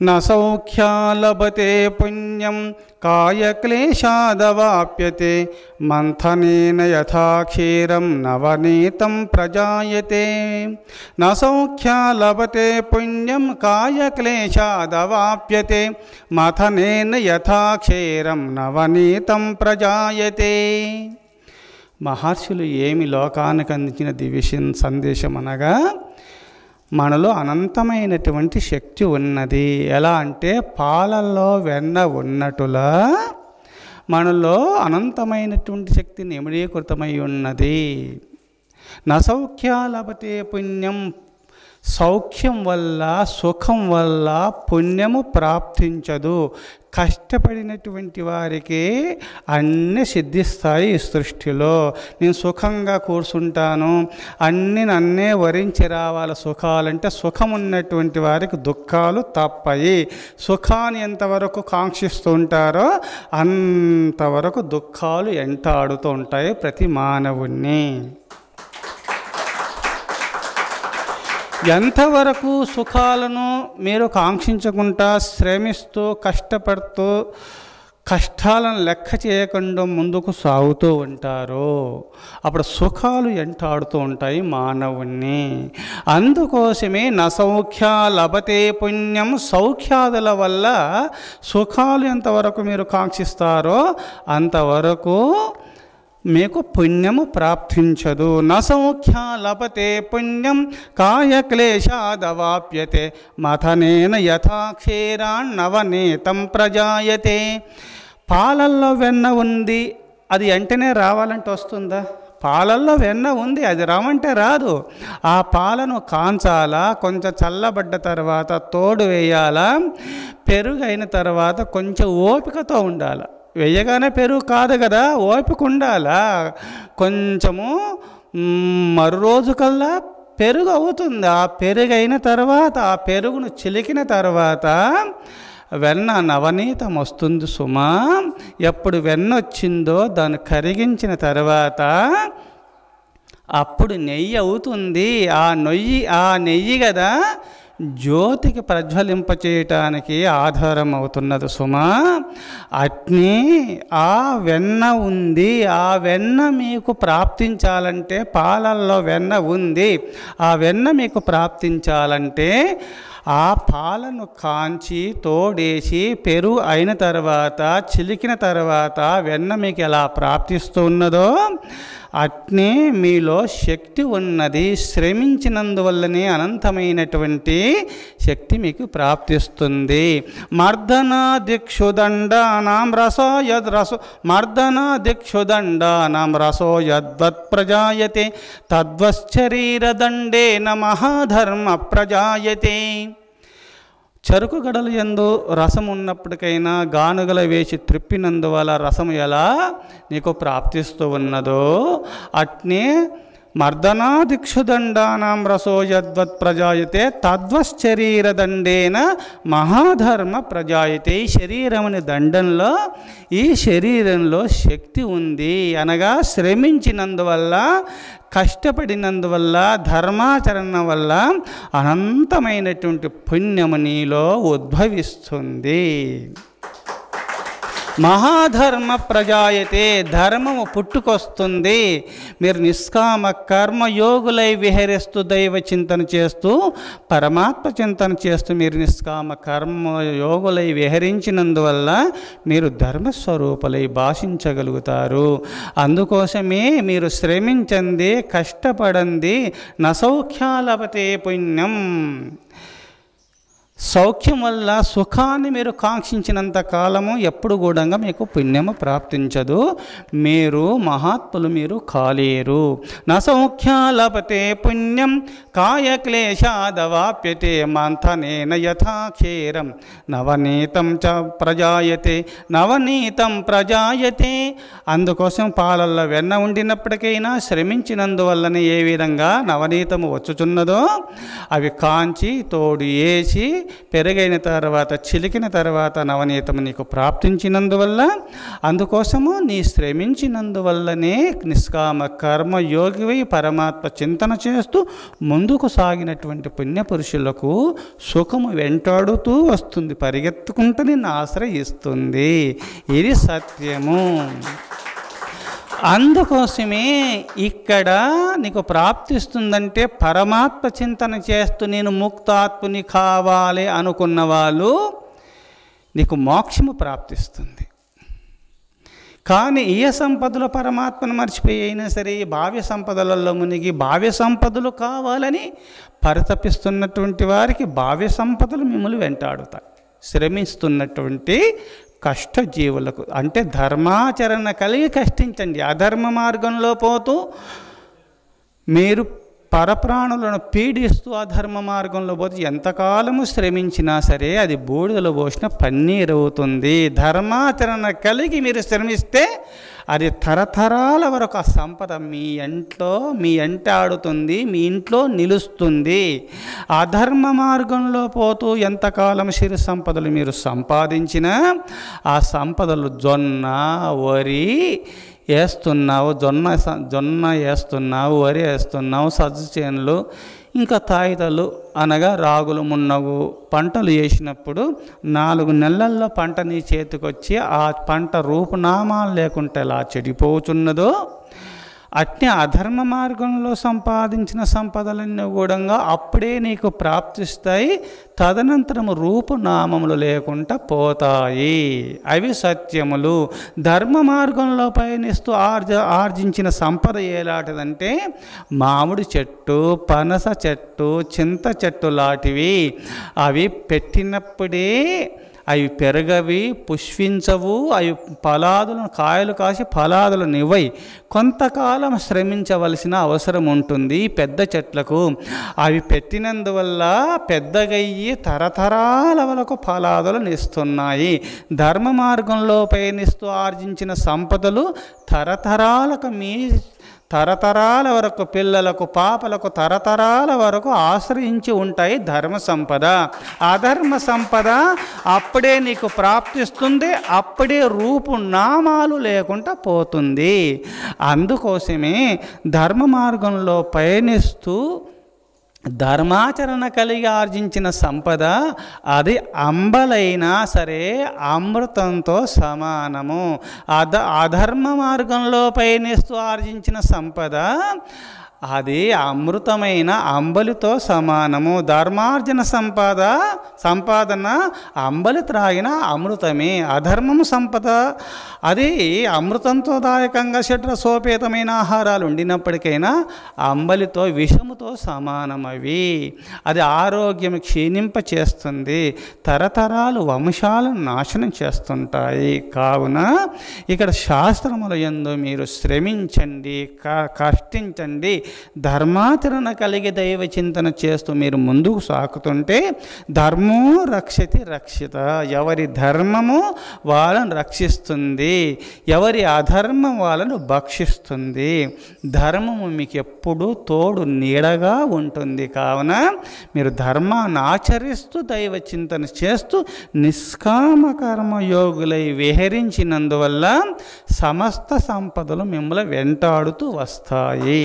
న సౌఖ్యాలభతే పుణ్యం కాయక్లేశాదవాప్యతే మంథనేన యథా క్షీరం నవనీతం ప్రజాయతే. న సౌఖ్యాలభతే పుణ్యం కాయక్లేశాదవాప్యతే మంథనేన యథా క్షీరం నవనీతం ప్రజాయతే. మహర్షులు ఏమి లోకానికి అందించిన దివ్య సందేశం అనగా, మనలో అనంతమైనటువంటి శక్తి ఉన్నది. ఎలా అంటే పాలల్లో వెన్న ఉన్నట్టులా మనలో అనంతమైనటువంటి శక్తి నిమిడీకృతమై ఉన్నది. నసౌఖ్యాలభతే పుణ్యం, సౌఖ్యం వల్ల సుఖం వల్ల పుణ్యము ప్రాప్తించదు. కష్టపడినటువంటి వారికి అన్నీ సిద్ధిస్తాయి ఈ సృష్టిలో. నేను సుఖంగా కూర్చుంటాను, అన్నీ నన్నే వరించి రావాలి సుఖాలంటే, సుఖం ఉన్నటువంటి వారికి దుఃఖాలు తప్పయి. సుఖాన్ని ఎంతవరకు కాంక్షిస్తూ ఉంటారో అంతవరకు దుఃఖాలు ఎంటాడుతూ ఉంటాయి ప్రతి మానవుణ్ణి. ఎంతవరకు సుఖాలను మీరు కాంక్షించకుండా శ్రమిస్తూ కష్టపడుతూ కష్టాలను లెక్క చేయకుండా ముందుకు సాగుతూ ఉంటారో అప్పుడు సుఖాలు ఎంటాడుతూ ఉంటాయి మానవుణ్ణి. అందుకోసమే నసౌఖ్యాలభతే పుణ్యం, సౌఖ్యాదుల వల్ల సుఖాలు ఎంతవరకు మీరు కాంక్షిస్తారో అంతవరకు మీకు పుణ్యము ప్రాప్తించదు. నసౌఖ్యాలభతే పుణ్యం కాయక్లేశాదవాప్యతే మథనేన యథా క్షీరాన్నవనీతం ప్రజాయతే. పాలల్లో వెన్న ఉంది, అది వెంటనే రావాలంటే వస్తుందా? పాలల్లో వెన్న ఉంది, అది రావంటే రాదు. ఆ పాలను కాంచాలా, కొంచెం చల్లబడ్డ తర్వాత తోడు వేయాలా, పెరుగు అయిన తర్వాత కొంచెం ఓపికతో ఉండాలి. వేయగానే పెరుగు కాదు కదా, ఓపిక ఉండాలా. కొంచెము మరో రోజు కల్లా పెరుగు అవుతుంది. ఆ పెరుగు అయిన తర్వాత ఆ పెరుగును చిలికిన తర్వాత వెన్న నవనీతం వస్తుంది సుమా. ఎప్పుడు వెన్న వచ్చిందో దాన్ని కరిగించిన తర్వాత అప్పుడు నెయ్యి అవుతుంది. ఆ నెయ్యి కదా జ్యోతికి ప్రజ్వలింపచేయటానికి ఆధారం అవుతున్నది సుమా. అట్నీ ఆ వెన్న ఉంది, ఆ వెన్న మీకు ప్రాప్తించాలంటే, పాలల్లో వెన్న ఉంది, ఆ వెన్న మీకు ప్రాప్తించాలంటే ఆ పాలను కాంచి తోడేసి పెరుగు అయిన తర్వాత చిలికిన తర్వాత వెన్న మీకు ఎలా ప్రాప్తిస్తున్నదో అట్నే మీలో శక్తి ఉన్నది. శ్రమించినందువల్లనే అనంతమైనటువంటి శక్తి మీకు ప్రాప్తిస్తుంది. మర్దనాదిక్షుదండానాం రసో యద్వత్ ప్రజాయతే తద్వశ్చరీరదండేన మహాధర్మ ప్రజాయతే. చెరుకు గడలు యందు రసం ఉన్నప్పటికైనా గానుగల వేసి త్రిప్పినందువల్ల రసం ఎలా నీకు ప్రాప్తిస్తూ ఉన్నదో అట్నే మర్దనాదిక్షుదండానాం రసో యద్వత్ ప్రజాయతే తద్వశ్చరీరదండేన మహాధర్మ ప్రజాయతే. ఈ శరీరం అనే దండంలో, ఈ శరీరంలో శక్తి ఉంది అనగా శ్రమించినందువల్ల, కష్టపడినందువల్ల, ధర్మాచరణ వల్ల అనంతమైనటువంటి పుణ్యము నీలో ఉద్భవిస్తుంది. మహాధర్మ ప్రజాయతే, ధర్మము పుట్టుకొస్తుంది. మీరు నిష్కామ కర్మయోగులై విహరిస్తూ దైవ చింతన చేస్తూ పరమాత్మ చింతన చేస్తూ మీరు నిష్కామ కర్మయోగులై విహరించినందువల్ల మీరు ధర్మస్వరూపులై భాషించగలుగుతారు. అందుకోసమే మీరు శ్రమించండి, కష్టపడండి. నసౌఖ్యాలభతే పుణ్యం, సౌఖ్యం వల్ల సుఖాన్ని మీరు కాంక్షించినంత కాలము ఎప్పుడు కూడా మీకు పుణ్యము ప్రాప్తించదు. మీరు మహాత్ములు మీరు కాలేరు. నసౌఖ్యాలభతే పుణ్యం కాయక్లేశాదవాప్యతే మంథనేన యథా క్షీరం నవనీతం చ ప్రజాయతే. నవనీతం ప్రజాయతే. అందుకోసం పాలల్లో వెన్న ఉండినప్పటికైనా శ్రమించినందువల్లనే ఏ విధంగా నవనీతము వచ్చుచున్నదో అవి కాంచి తోడు వేసి పెరుగైన తర్వాత చిలికిన తర్వాత నవనీతం నీకు ప్రాప్తించినందువల్ల, అందుకోసము నీ శ్రమించినందువల్లనే నిష్కామ కర్మయోగివై పరమాత్మ చింతన చేస్తూ ముందుకు సాగినటువంటి పుణ్యపురుషులకు సుఖము వెంటాడుతూ వస్తుంది, పరిగెత్తుకుంటూ నిన్ను ఆశ్రయిస్తుంది. ఇది సత్యము. అందుకోసమే ఇక్కడ నీకు ప్రాప్తిస్తుందంటే పరమాత్మ చింతన చేస్తూ నేను ముక్తాత్ముని కావాలి అనుకున్న వాళ్ళు నీకు మోక్షము ప్రాప్తిస్తుంది. కానీ ఈ సంపదలు పరమాత్మను మర్చిపోయి అయినా సరే భావ్య సంపదలలో మునిగి భావ్య సంపదలు కావాలని పరితపిస్తున్నటువంటి వారికి భావ్య సంపదలు మిమ్మల్ని వెంటాడుతాయి. శ్రమిస్తున్నటువంటి కష్టజీవులకు అంటే ధర్మాచరణ కలిగి కష్టించండి. అధర్మ మార్గంలో పోతూ మీరు పరప్రాణులను పీడిస్తూ అధర్మ మార్గంలో పోతే ఎంతకాలము శ్రమించినా సరే అది బూడిదలో పోసిన పన్నీరు అవుతుంది. ధర్మాచరణ కలిగి మీరు శ్రమిస్తే అది తరతరాల వరకు ఆ సంపద మీ ఎంట ఆడుతుంది, మీ ఇంట్లో నిలుస్తుంది. అధర్మ మార్గంలో పోతూ ఎంతకాలం సిరి సంపదలు మీరు సంపాదించినా ఆ సంపదలు జొన్న వరి వేస్తున్నావు, జొన్న వేస్తున్నావు, వరి వేస్తున్నావు, సజ్జ చేనులు ఇంకా తాయితలు అనగా రాగులు మున్నగు పంటలు వేసినప్పుడు 4 నెలల్లో పంట నీ చేతికొచ్చి ఆ పంట రూపునామాలు లేకుంటే ఎలా చెడిపోచున్నదో అట్నే అధర్మ మార్గంలో సంపాదించిన సంపదలన్నీ కూడా అప్పుడే నీకు ప్రాప్తిస్తాయి, తదనంతరము రూపునామములు లేకుండా పోతాయి. అవి సత్యములు. ధర్మ మార్గంలో పయనిస్తూ ఆర్జించిన సంపద ఎలాంటిదంటే మామిడి చెట్టు, పనస చెట్టు, చింత చెట్టు లాంటివి. అవి పెట్టినప్పుడే అవి పెరగవి, పుష్పించవు, అవి ఫలాదులను కాయలు కాసి ఫలాదులను ఇవ్వయి. కొంతకాలం శ్రమించవలసిన అవసరం ఉంటుంది. పెద్ద చెట్లకు అవి పెట్టినందువల్ల పెద్దగయ్యి తరతరాల వరకు ఫలాదులను ఇస్తున్నాయి. ధర్మ మార్గంలో పయనిస్తూ ఆర్జించిన సంపదలు తరతరాల వరకు పిల్లలకు పాపలకు తరతరాల వరకు ఆశ్రయించి ఉంటాయి ధర్మ సంపద. అధర్మ సంపద అప్పుడే నీకు ప్రాప్తిస్తుంది, అప్పుడే రూపునామాలు లేకుండా పోతుంది. అందుకోసమే ధర్మ మార్గంలో పయనిస్తూ ధర్మాచరణ కలిగి ఆర్జించిన సంపద అది అంబలైనా సరే అమృతంతో సమానము. అధర్మ మార్గంలో పయనిస్తూ ఆర్జించిన సంపద అది అమృతమైన అంబలితో సమానము. ధర్మార్జన సంపాదన అంబలి త్రాగిన అమృతమే. అధర్మము సంపద అది అమృతంతో దాయకంగా షడ్రసోపేతమైన ఆహారాలు ఉండినప్పటికైనా అంబలితో విషముతో సమానమవి. అది ఆరోగ్యం క్షీణింప చేస్తుంది, తరతరాలు వంశాలను నాశనం చేస్తుంటాయి. కావున ఇక్కడ శాస్త్రముల యందు మీరు శ్రమించండి, కష్టించండి, ధర్మాచరణ కలిగి దైవ చింతన చేస్తూ మీరు ముందుకు సాగుతుంటే ధర్మో రక్షతి రక్షిత. ఎవరి ధర్మము వాళ్ళను రక్షిస్తుంది, ఎవరి అధర్మం వాళ్ళను భక్షిస్తుంది. ధర్మము మీకు ఎప్పుడూ తోడు నీడగా ఉంటుంది. కావున మీరు ధర్మాన్ని ఆచరిస్తూ దైవ చింతన చేస్తూ నిష్కామ కర్మయోగులై విహరించినందువల్ల సమస్త సంపదలు మిమ్మల్ని వెంటాడుతూ వస్తాయి.